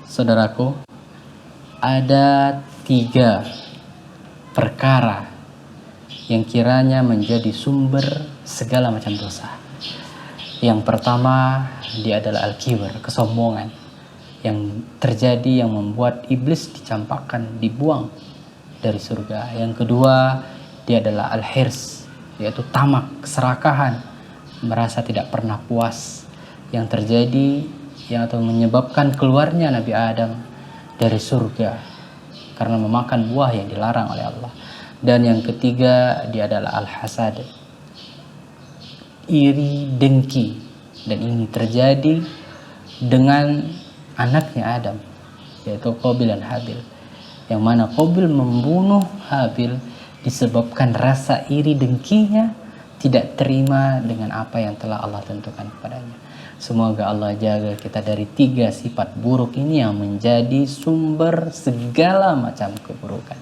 Saudaraku, ada 3 perkara yang kiranya menjadi sumber segala macam dosa. Yang pertama, dia adalah al-kibr, kesombongan yang terjadi yang membuat iblis dicampakkan, dibuang dari surga. Yang kedua, dia adalah al-hirs, yaitu tamak, keserakahan, merasa tidak pernah puas, yang terjadi yang atau menyebabkan keluarnya Nabi Adam dari surga karena memakan buah yang dilarang oleh Allah. Dan yang ketiga, dia adalah al-hasad, iri, dengki. Dan ini terjadi dengan anaknya Adam, yaitu Qabil dan Habil, yang mana Qabil membunuh Habil disebabkan rasa iri dengkinya, tidak terima dengan apa yang telah Allah tentukan kepadanya. Semoga Allah jaga kita dari 3 sifat buruk ini yang menjadi sumber segala macam keburukan.